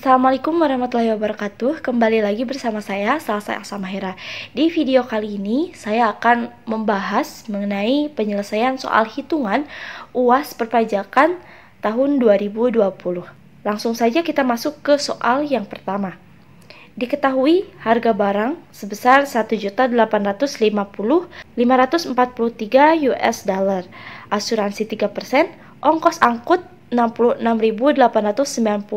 Assalamualaikum warahmatullahi wabarakatuh. Kembali lagi bersama saya, Salsa Elsa Mahira. Di video kali ini, saya akan membahas mengenai penyelesaian soal hitungan UAS perpajakan tahun 2020. Langsung saja kita masuk ke soal yang pertama. Diketahui harga barang sebesar 1.850.543 US dollar, asuransi 3%, ongkos angkut 66.895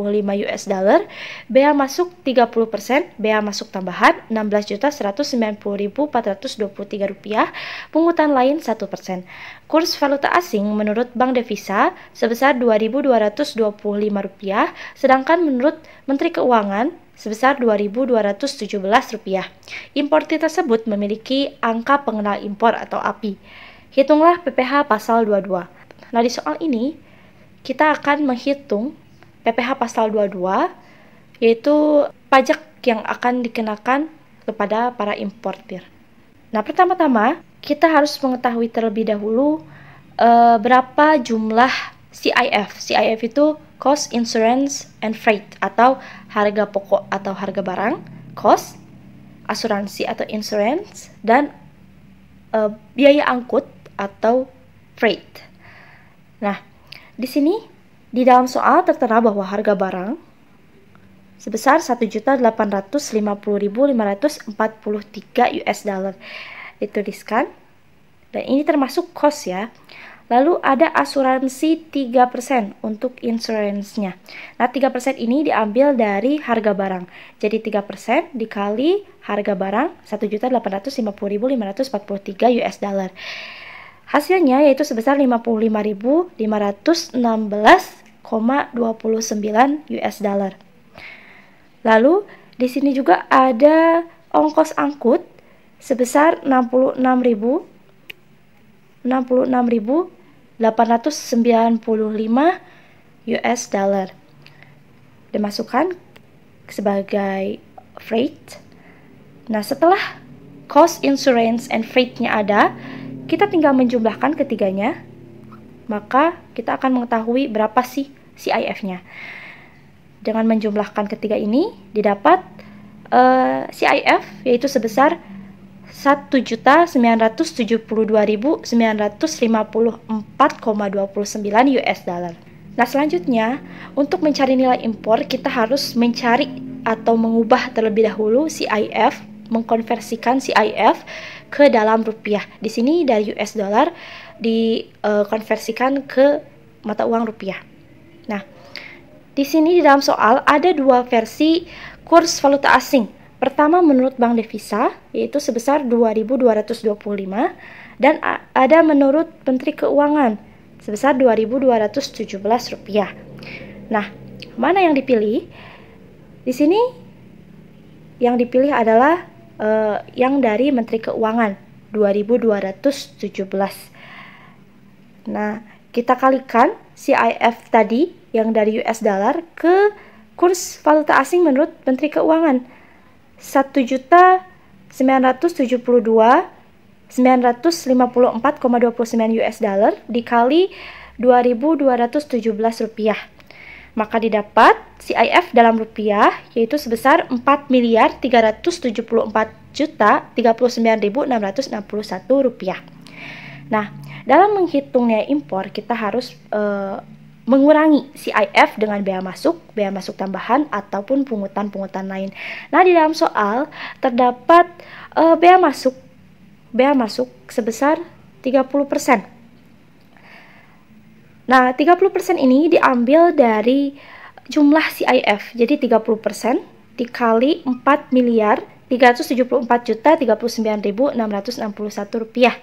US dollar, bea masuk 30%, bea masuk tambahan 16.190.423 rupiah, pungutan lain 1%. Kurs valuta asing menurut Bank Devisa sebesar 2.225 rupiah, sedangkan menurut Menteri Keuangan sebesar 2.217 rupiah. Importir tersebut memiliki angka pengenal impor atau API. Hitunglah PPh pasal 22. Nah, di soal ini kita akan menghitung PPh pasal 22, yaitu pajak yang akan dikenakan kepada para importir. Nah, pertama-tama kita harus mengetahui terlebih dahulu berapa jumlah CIF. CIF itu Cost, Insurance, and Freight, atau harga pokok atau harga barang, cost, asuransi atau insurance, dan biaya angkut atau freight. Nah, di sini di dalam soal tertera bahwa harga barang sebesar 1.850.543 US dollar dituliskan, dan ini termasuk cost ya. Lalu ada asuransi 3% untuk insurance-nya. Nah, 3% ini diambil dari harga barang. Jadi 3% dikali harga barang 1.850.543 US dollar. Hasilnya yaitu sebesar 55.516,29 US dollar. Lalu di sini juga ada ongkos angkut sebesar 66.895 US dollar. Dimasukkan sebagai freight. Nah, setelah cost, insurance, and freight-nya ada, kita tinggal menjumlahkan ketiganya, maka kita akan mengetahui berapa sih CIF-nya. Dengan menjumlahkan ketiga ini, didapat CIF yaitu sebesar 1.972.954,29 US dollar. Nah, selanjutnya, untuk mencari nilai impor, kita harus mencari atau mengubah terlebih dahulu CIF, mengkonversikan CIF ke dalam rupiah. Di sini dari US dollar dikonversikan ke mata uang rupiah. Nah, di sini di dalam soal ada dua versi kurs valuta asing. Pertama menurut Bank Devisa yaitu sebesar 2.225, dan ada menurut Menteri Keuangan sebesar 2.217 rupiah. Nah, mana yang dipilih? Di sini yang dipilih adalah yang dari Menteri Keuangan 2.217. Nah, kita kalikan CIF tadi yang dari US dollar ke kurs valuta asing menurut Menteri Keuangan 1.972.954,29 US dollar dikali 2.217 rupiah. Maka didapat CIF dalam rupiah yaitu sebesar 4.374.039.661 rupiah. Nah, dalam menghitungnya impor kita harus mengurangi CIF dengan bea masuk tambahan, ataupun pungutan-pungutan lain. Nah, di dalam soal terdapat bea masuk sebesar 30%. Nah, 30% ini diambil dari jumlah CIF. Jadi 30% dikali 4.374.039.661 rupiah.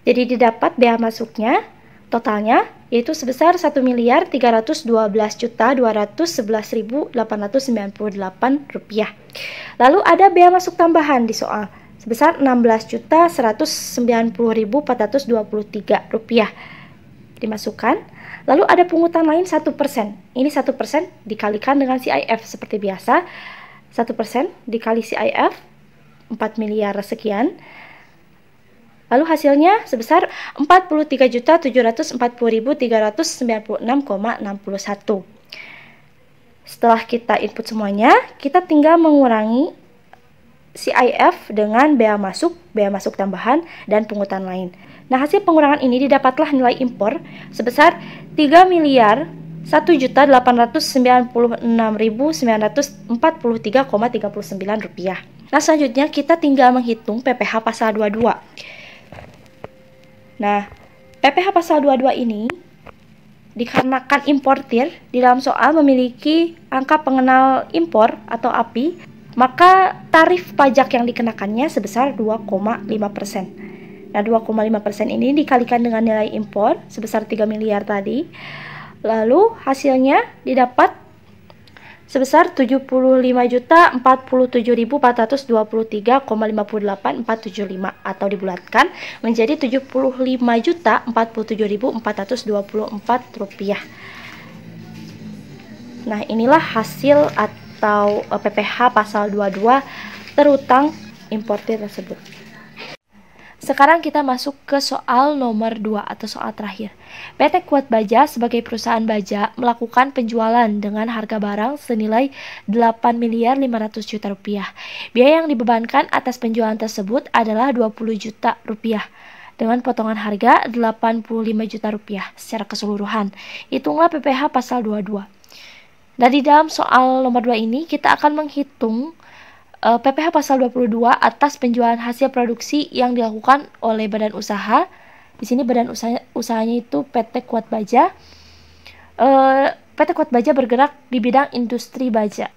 Jadi didapat bea masuknya totalnya yaitu sebesar 1.312.211.898 rupiah. Lalu ada bea masuk tambahan di soal sebesar 16.190.423 rupiah. Dimasukkan. Lalu ada pungutan lain 1%. Ini 1% dikalikan dengan CIF seperti biasa. 1% dikali CIF 4 miliar sekian. Lalu hasilnya sebesar 43.740.396,61. Setelah kita input semuanya, kita tinggal mengurangi CIF dengan bea masuk tambahan, dan pungutan lain. Nah, hasil pengurangan ini didapatlah nilai impor sebesar 3.196.943,39 rupiah. Nah, selanjutnya kita tinggal menghitung PPh pasal 22. Nah, PPh pasal 22 ini dikarenakan importir di dalam soal memiliki angka pengenal impor atau API, maka tarif pajak yang dikenakannya sebesar 2,5%. Nah, 2,5% ini dikalikan dengan nilai impor sebesar 3 miliar tadi. Lalu hasilnya didapat sebesar 75.047.423,58475 atau dibulatkan menjadi 75.047.424 rupiah. Nah, inilah hasil atau PPh pasal 22 terutang importir tersebut. Sekarang kita masuk ke soal nomor 2 atau soal terakhir. PT Kuat Baja sebagai perusahaan baja melakukan penjualan dengan harga barang senilai 8.500 juta rupiah. Biaya yang dibebankan atas penjualan tersebut adalah 20 juta rupiah dengan potongan harga 85 juta rupiah secara keseluruhan. Hitunglah PPh pasal 22. Nah, di dalam soal nomor 2 ini kita akan menghitung PPh pasal 22 atas penjualan hasil produksi yang dilakukan oleh badan usaha. Di sini badan usahanya itu PT Kuat Baja. PT Kuat Baja bergerak di bidang industri baja.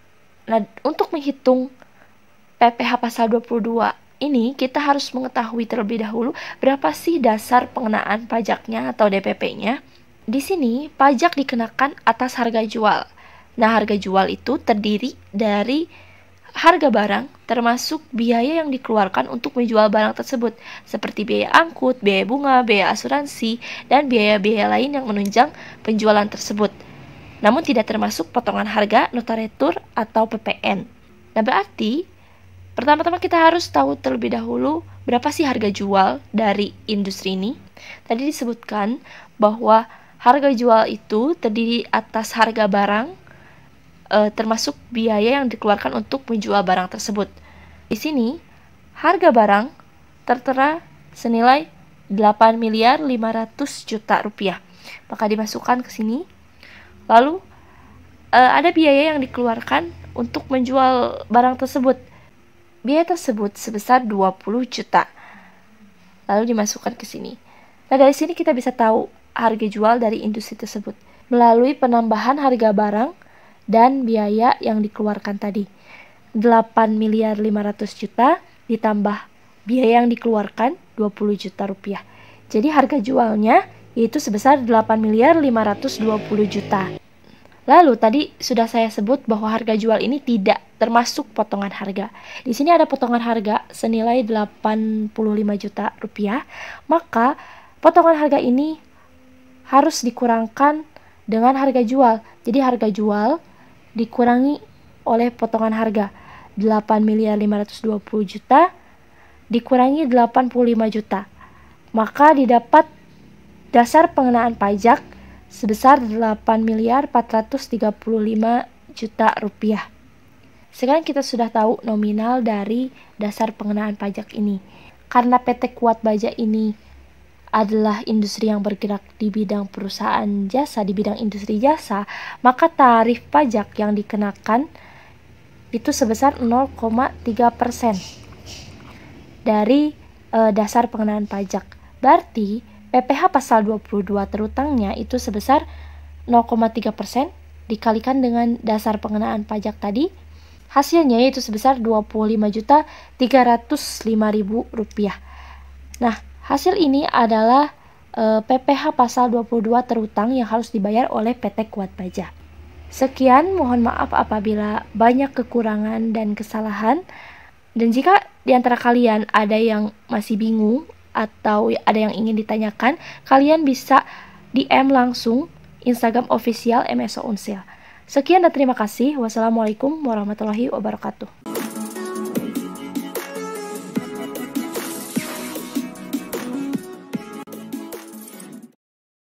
Nah, untuk menghitung PPh pasal 22 ini kita harus mengetahui terlebih dahulu berapa sih dasar pengenaan pajaknya atau DPP-nya. Di sini pajak dikenakan atas harga jual. Nah, harga jual itu terdiri dari harga barang termasuk biaya yang dikeluarkan untuk menjual barang tersebut seperti biaya angkut, biaya bunga, biaya asuransi, dan biaya-biaya lain yang menunjang penjualan tersebut. Namun tidak termasuk potongan harga, notaretur, atau PPN. Nah, berarti pertama-tama kita harus tahu terlebih dahulu berapa sih harga jual dari industri ini. Tadi disebutkan bahwa harga jual itu terdiri atas harga barang termasuk biaya yang dikeluarkan untuk menjual barang tersebut. Di sini, harga barang tertera senilai 8.500 juta rupiah. Maka dimasukkan ke sini. Lalu, ada biaya yang dikeluarkan untuk menjual barang tersebut. Biaya tersebut sebesar 20 juta. Lalu dimasukkan ke sini. Nah, dari sini kita bisa tahu harga jual dari industri tersebut melalui penambahan harga barang dan biaya yang dikeluarkan tadi. 8.500 juta ditambah biaya yang dikeluarkan 20 juta rupiah. Jadi harga jualnya yaitu sebesar 8.520 juta. Lalu tadi sudah saya sebut bahwa harga jual ini tidak termasuk potongan harga. Di sini ada potongan harga senilai 85 juta rupiah. Maka potongan harga ini harus dikurangkan dengan harga jual. Jadi harga jual dikurangi oleh potongan harga 8.520 juta dikurangi 85 juta, maka didapat dasar pengenaan pajak sebesar 8.435 juta rupiah. Sekarang kita sudah tahu nominal dari dasar pengenaan pajak ini. Karena PT Kuat Baja ini adalah industri yang bergerak di bidang perusahaan jasa, di bidang industri jasa, maka tarif pajak yang dikenakan itu sebesar 0,3% dari dasar pengenaan pajak. Berarti PPh pasal 22 terutangnya itu sebesar 0,3% dikalikan dengan dasar pengenaan pajak tadi, hasilnya yaitu sebesar 25.305.000 rupiah. Nah, hasil ini adalah PPh pasal 22 terutang yang harus dibayar oleh PT Kuat Baja. Sekian, mohon maaf apabila banyak kekurangan dan kesalahan. Dan jika di antara kalian ada yang masih bingung atau ada yang ingin ditanyakan, kalian bisa DM langsung Instagram official MSO Unsil. Sekian dan terima kasih. Wassalamualaikum warahmatullahi wabarakatuh.